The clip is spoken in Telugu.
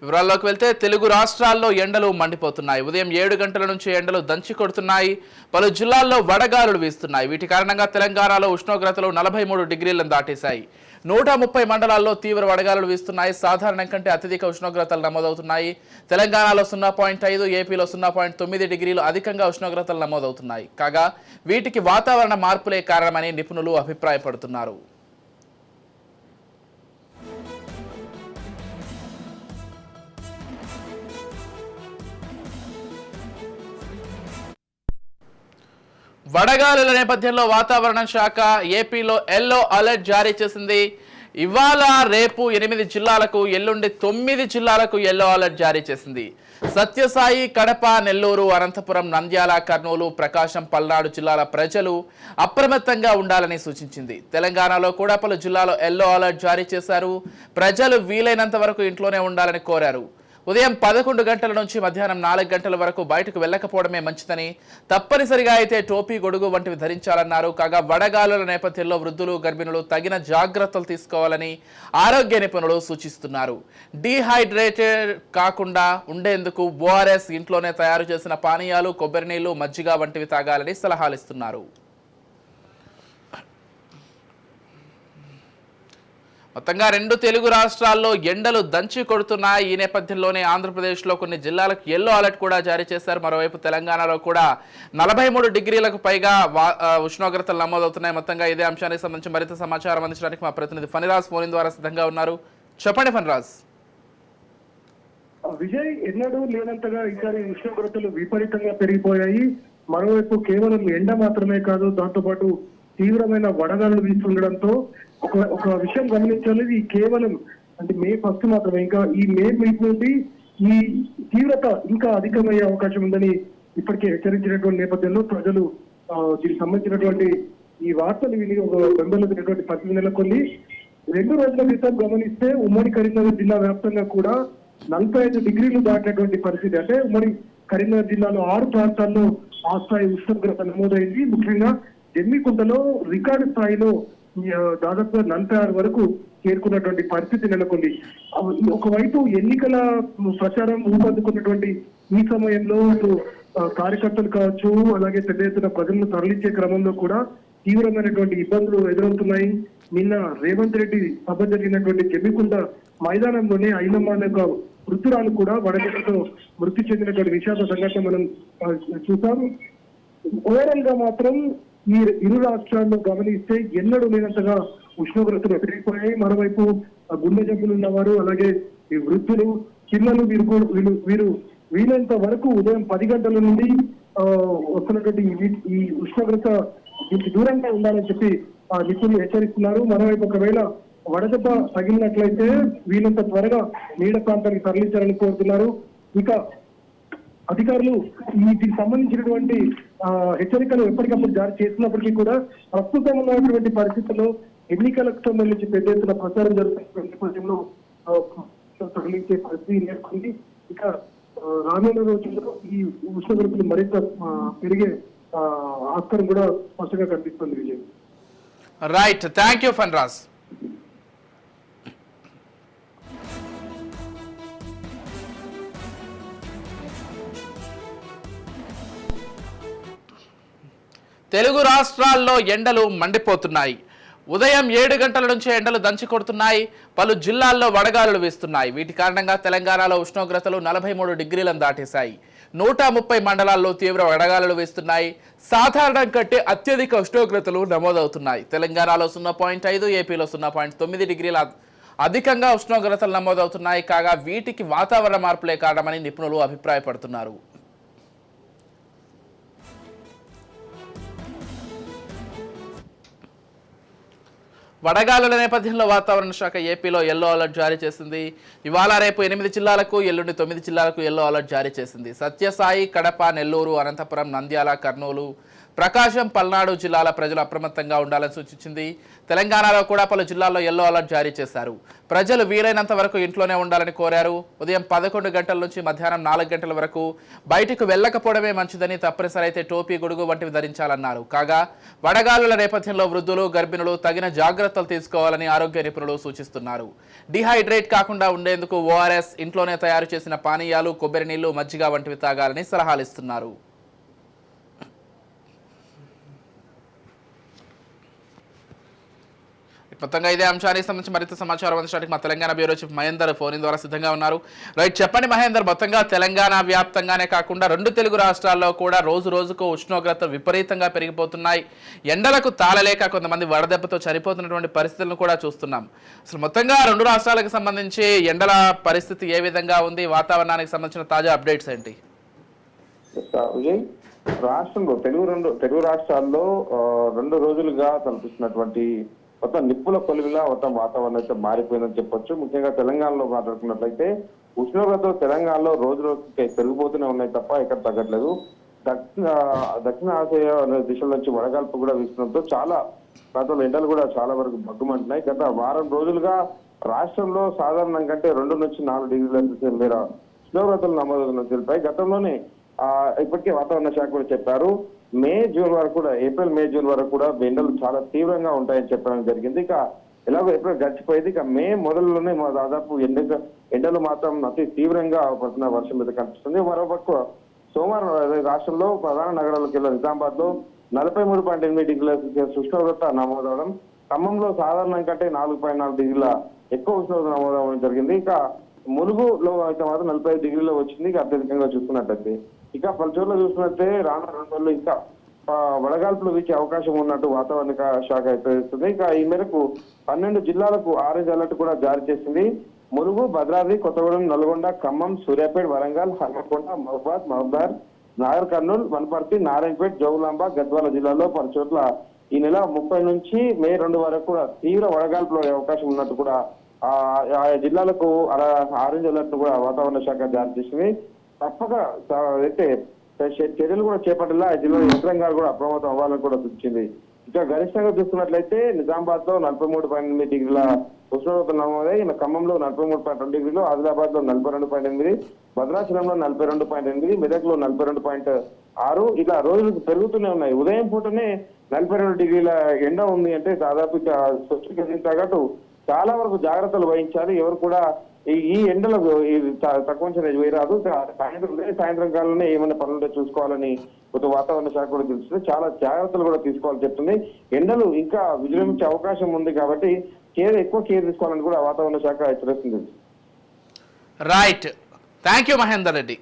వివరాల్లోకి వెళ్తే తెలుగు రాష్ట్రాల్లో ఎండలు మండిపోతున్నాయి. ఉదయం 7 గంటల నుంచి ఎండలు దంచి కొడుతున్నాయి. పలు జిల్లాల్లో వడగాలులు వీస్తున్నాయి. వీటి కారణంగా తెలంగాణలో ఉష్ణోగ్రతలు 43 డిగ్రీలను దాటేశాయి. 130 మండలాల్లో తీవ్ర వడగాలులు వీస్తున్నాయి. సాధారణం కంటే అత్యధిక ఉష్ణోగ్రతలు నమోదవుతున్నాయి. తెలంగాణలో 0.5, ఏపీలో 0.9 డిగ్రీలు అధికంగా ఉష్ణోగ్రతలు నమోదవుతున్నాయి. కాగా వీటికి వాతావరణ మార్పులే కారణమని నిపుణులు అభిప్రాయపడుతున్నారు. వడగాలుల నేపథ్యంలో వాతావరణ శాఖ ఏపీలో ఎల్లో అలర్ట్ జారీ చేసింది. ఇవాళ రేపు 8 జిల్లాలకు, ఎల్లుండి 9 జిల్లాలకు ఎల్లో అలర్ట్ జారీ చేసింది. సత్యసాయి, కడప, నెల్లూరు, అనంతపురం, నంద్యాల, కర్నూలు, ప్రకాశం, పల్నాడు జిల్లాల ప్రజలు అప్రమత్తంగా ఉండాలని సూచించింది. తెలంగాణలో కూడా పలు జిల్లాలో ఎల్లో అలర్ట్ జారీ చేశారు. ప్రజలు వీలైనంత వరకు ఇంట్లోనే ఉండాలని కోరారు. ఉదయం 11 గంటల నుంచి మధ్యాహ్నం 4 గంటల వరకు బయటకు వెళ్ళకపోవడమే మంచిదని, తప్పనిసరిగా అయితే టోపీ, గొడుగు వంటివి ధరించాలన్నారు. కాగా వడగాలుల నేపథ్యంలో వృద్ధులు, గర్భిణులు తగిన జాగ్రత్తలు తీసుకోవాలని ఆరోగ్య నిపుణులు సూచిస్తున్నారు. డీహైడ్రేటెడ్ కాకుండా ఉండేందుకు ఓఆర్ఎస్, ఇంట్లోనే తయారు చేసిన పానీయాలు, కొబ్బరి నీళ్లు, మజ్జిగ వంటివి తాగాలని సలహాలు ఇస్తున్నారు. మొత్తంగా 2 తెలుగు రాష్ట్రాల్లో ఎండలు దంచి కొడుతున్నాయి. ఈ నేపథ్యంలోనే ఆంధ్రప్రదేశ్లో కొన్ని జిల్లాలకు ఎల్లో అలర్ట్ కూడా జారీ చేశారు. మరోవైపు తెలంగాణలో కూడా 43 డిగ్రీలకు పైగా ఉష్ణోగ్రతలు నమోదవుతున్నాయి. మొత్తంగా ఇదే అంశానికి సంబంధించి మరింత సమాచారం అందించడానికి మా ప్రతినిధి ఫణిరాజ్ ఫోన్ ద్వారా సిద్ధంగా ఉన్నారు. చెప్పండి ఫణిరాజ్. విజయ్, ఎన్నడూ లేనంతగా ఈసారి ఉష్ణోగ్రతలు విపరీతంగా పెరిగిపోయాయి. మరోవైపు కేవలం ఎండ మాత్రమే కాదు, దాంతోపాటు తీవ్రమైన వడగాలులు వీస్తుండడంతో ఒక విషయం గమనించాలి. ఈ కేవలం అంటే మే 1 మాత్రమే, ఇంకా ఈ మే నుండి ఈ తీవ్రత ఇంకా అధికమయ్యే అవకాశం ఉందని ఇప్పటికే హెచ్చరించినటువంటి నేపథ్యంలో ప్రజలు దీనికి సంబంధించినటువంటి ఈ వార్తలు విని ఒక బెంబేలైనటువంటి పరిస్థితి నెలకొంది. 2 రోజుల క్రితం గమనిస్తే ఉమ్మడి కరీంనగర్ జిల్లా వ్యాప్తంగా కూడా 45 డిగ్రీలు దాటినటువంటి పరిస్థితి. అంటే ఉమ్మడి కరీంనగర్ జిల్లాలో 6 ప్రాంతాల్లో ఆ స్థాయి ఉష్ణోగ్రత నమోదైంది. ముఖ్యంగా జమ్మికుంటలో రికార్డు స్థాయిలో దాదాపుగా 46 వరకు చేరుకున్నటువంటి పరిస్థితి నెలకొంది. ఒకవైపు ఎన్నికల ప్రచారం ఊపందుకున్నటువంటి ఈ సమయంలో కార్యకర్తలు కావచ్చు, అలాగే పెద్ద ఎత్తున ప్రజలను తరలించే క్రమంలో కూడా తీవ్రమైనటువంటి ఇబ్బందులు ఎదురవుతున్నాయి. నిన్న రేవంత్ రెడ్డి సభ జరిగినటువంటి జమ్మికుంట మైదానంలోనే ఐలమ్మ అనే ఒక వృద్ధురాలు కూడా వడగడ్డతో మృతి చెందినటువంటి విషాద సంఘటన మనం చూసాం. ఓవరాల్ గా మాత్రం ఈ 2 రాష్ట్రాల్లో గమనిస్తే ఎన్నడూ లేనంతగా ఉష్ణోగ్రతలు పెరిగిపోయాయి. మరోవైపు గుండె జబ్బులు ఉన్నవారు, అలాగే ఈ వృద్ధులు, పిల్లలు వీరు వీలైనంత వరకు ఉదయం 10 గంటల నుండి వస్తున్నటువంటి ఈ ఉష్ణోగ్రత దీనికి దూరంగా ఉండాలని చెప్పి నిపుణులు హెచ్చరిస్తున్నారు. మరోవైపు ఒకవేళ వడదెబ్బ తగిలినట్లయితే వీలంత త్వరగా నీడ ప్రాంతానికి తరలించాలని కోరుతున్నారు. ఇక అధికారులు దీనికి సంబంధించినటువంటి హెచ్చరికలు ఎప్పటికప్పుడు జారీ చేస్తున్నప్పటికీ కూడా ప్రస్తుతం ఉన్నటువంటి పరిస్థితుల్లో ఎన్నికలకు సంబంధించి పెద్ద ఎత్తున ప్రచారం జరుగుతున్న నేపథ్యంలో తరలించే పరిస్థితి నేర్కొంది. ఇక రానున్న రోజుల్లో ఈ ఉష్ణోగ్రతలు మరింత పెరిగే ఆస్కారం కూడా స్పష్టంగా కనిపిస్తుంది. Vijay, right, thank you Phaniraj. Telugu రాష్ట్రాల్లో ఎండలు మండిపోతున్నాయి. ఉదయం 7 గంటల నుంచి ఎండలు దంచి కొడుతున్నాయి. పలు జిల్లాల్లో వడగాలులు వీస్తున్నాయి. వీటి కారణంగా తెలంగాణలో ఉష్ణోగ్రతలు 43 డిగ్రీలను దాటేశాయి. 130 మండలాల్లో తీవ్ర వడగాలులు వీస్తున్నాయి. సాధారణం కంటే అత్యధిక ఉష్ణోగ్రతలు నమోదవుతున్నాయి. తెలంగాణలో 0.5, ఏపీలో 0.9 డిగ్రీల అధికంగా ఉష్ణోగ్రతలు నమోదవుతున్నాయి. కాగా వీటికి వాతావరణ మార్పులే కారణమని నిపుణులు అభిప్రాయపడుతున్నారు. వడగాలుల నేపథ్యంలో వాతావరణ శాఖ ఏపీలో ఎల్లో అలర్ట్ జారీ చేసింది. ఇవాళ రేపు 8 జిల్లాలకు, ఎల్లుండి 9 జిల్లాలకు ఎల్లో అలర్ట్ జారీ చేసింది. సత్యసాయి, కడప, నెల్లూరు, అనంతపురం, నంద్యాల, కర్నూలు, ప్రకాశం, పల్నాడు జిల్లాల ప్రజలు అప్రమత్తంగా ఉండాలని సూచించింది. తెలంగాణలో కూడా పలు జిల్లాల్లో ఎల్లో అలర్ట్ జారీ చేశారు. ప్రజలు వీలైనంత వరకు ఇంట్లోనే ఉండాలని కోరారు. ఉదయం 11 గంటల నుంచి మధ్యాహ్నం 4 గంటల వరకు బయటకు వెళ్లకపోవడమే మంచిదని, తప్పనిసరి అయితే టోపీ, గొడుగు వంటివి ధరించాలన్నారు. కాగా వడగాలుల నేపథ్యంలో వృద్ధులు, గర్భిణులు తగిన జాగ్రత్తలు తీసుకోవాలని ఆరోగ్య నిపుణులు సూచిస్తున్నారు. డిహైడ్రేట్ కాకుండా ఉండేందుకు ఓఆర్ఎస్, ఇంట్లోనే తయారు చేసిన పానీయాలు, కొబ్బరి నీళ్లు, మజ్జిగ వంటివి తాగాలని సలహాలు ఇస్తున్నారు. మొత్తంగా ఇదే అంశానికి సంబంధించి మరింత సమాచారం అందించడానికి మా Telangana bureau chief Mahender phone ద్వారా సిద్ధంగా ఉన్నారు. రైట్, చెప్పండి మహేందర్, మొత్తంగా తెలంగాణ వ్యాప్తంగానే కాకుండా 2 తెలుగు రాష్ట్రాల్లో కూడా రోజు రోజుకు ఉష్ణోగ్రత విపరీతంగా పెరిగిపోతున్నాయి. ఎండలకు తాళలేక కొంతమంది వడదెబ్బతో చనిపోతున్నటువంటి పరిస్థితులను కూడా చూస్తున్నాం. అసలు మొత్తంగా 2 రాష్ట్రాలకు సంబంధించి ఎండల పరిస్థితి ఏ విధంగా ఉంది, వాతావరణానికి సంబంధించిన తాజా అప్డేట్స్ ఏంటి? రాష్ట్రంలో తెలుగు రాష్ట్రాల్లో 2 రోజులుగా కనిపిస్తున్నటువంటి మొత్తం నిప్పుల కొలివిలా మొత్తం వాతావరణం అయితే మారిపోయిందని చెప్పొచ్చు. ముఖ్యంగా తెలంగాణలో మాట్లాడుకున్నట్లయితే ఉష్ణోగ్రతలు తెలంగాణలో రోజు రోజుకి పెరిగిపోతూనే ఉన్నాయి తప్ప ఎక్కడ తగ్గట్లేదు. దక్షిణ ఆసియా దిశల నుంచి వడగాల్పు కూడా వీస్తుండటంతో చాలా ప్రాంతాల్లో ఎండలు కూడా చాలా వరకు బగ్గుమంటున్నాయి. గత వారం రోజులుగా రాష్ట్రంలో సాధారణం కంటే 2 నుంచి 4 డిగ్రీల సెల్సియస్ మేర ఉష్ణోగ్రతలు నమోదవుతున్నట్టు తెలిపాయి. గతంలోనే ఇప్పటికే వాతావరణ శాఖ కూడా చెప్పారు, మే జూన్ వరకు కూడా, ఏప్రిల్ మే జూన్ వరకు కూడా ఎండలు చాలా తీవ్రంగా ఉంటాయని చెప్పడం జరిగింది. ఇక ఎలాగో ఏప్రిల్ గడిచిపోయింది, ఇక మే మొదలులోనే దాదాపు ఎండలు మాత్రం అతి తీవ్రంగా పడుతున్న వర్షం మీద కనిపిస్తుంది. మరోపక్క సోమవారం రాష్ట్రంలో ప్రధాన నగరాలకు వెళ్ళిన నిజామాబాద్ లో 43.8 డిగ్రీల సెల్సియస్ ఉష్ణోగ్రత నమోదవడం, ఖమ్మంలో సాధారణం కంటే 4.4 డిగ్రీల ఎక్కువ ఉష్ణోగ్రత నమోదవడం జరిగింది. ఇక ములుగులో అయితే మాత్రం 45 డిగ్రీలో వచ్చింది. ఇక అత్యధికంగా చూసుకున్నట్లయితే ఇక పలు చోట్ల చూసుకున్నట్లయితే రానున్న 2 రోజుల్లో ఇంకా వడగాల్పులు వీచే అవకాశం ఉన్నట్టు వాతావరణ శాఖ హెచ్చరిస్తుంది. ఇక ఈ మేరకు 12 జిల్లాలకు ఆరెంజ్ అలర్ట్ కూడా జారీ చేసింది. ములుగు, భద్రాద్రి కొత్తగూడెం, నల్గొండ, ఖమ్మం, సూర్యాపేట, వరంగల్, హన్మకొండ, మహబూబాద్, నాగర్ కర్నూలు, వనపర్తి, నారాయణపేట, జోగులాంబ, గద్వాల జిల్లాలో పలు చోట్ల ఈ నెల 30 నుంచి మే 2 వరకు కూడా తీవ్ర వడగాల్పులు అవకాశం ఉన్నట్టు కూడా ఆయా జిల్లాలకు ఆరెంజ్ అలర్ట్ కూడా వాతావరణ శాఖ జారీ చేసింది. తప్పక అయితే చర్యలు కూడా చేపట్టేలా జిల్లా యంత్రాంగాలు కూడా అప్రమత్తం అవ్వాలని కూడా సూచించింది. ఇక గరిష్టంగా చూస్తున్నట్లయితే నిజామాబాద్ లో 43.8 డిగ్రీల ఉష్ణోగ్రత నమోదై, ఖమ్మంలో 43.2 డిగ్రీలు, ఆదిలాబాద్ లో 42.8, భద్రాచలంలో 42.8, మెదక్ లో 42.6, ఇలా రోజులకు పెరుగుతూనే ఉన్నాయి. ఉదయం పూటనే 42 డిగ్రీల ఎండ ఉంది అంటే దాదాపు స్వచ్ఛకి తగ్గట్టు చాలా వరకు జాగ్రత్తలు వహించాలి. ఎవరు కూడా ఈ ఎండలకు తక్కువ వేయరాదు. సాయంత్రం కాలంలోనే ఏమైనా పనులు చూసుకోవాలని కొత్త వాతావరణ శాఖ కూడా తెలుస్తుంది. చాలా జాగ్రత్తలు కూడా తీసుకోవాలని చెప్తుంది. ఎండలు ఇంకా విజృంభించే అవకాశం ఉంది కాబట్టి ఎక్కువ కేర్ తీసుకోవాలని కూడా వాతావరణ శాఖ హెచ్చరిస్తుంది. Right, thank you Mahender Reddy.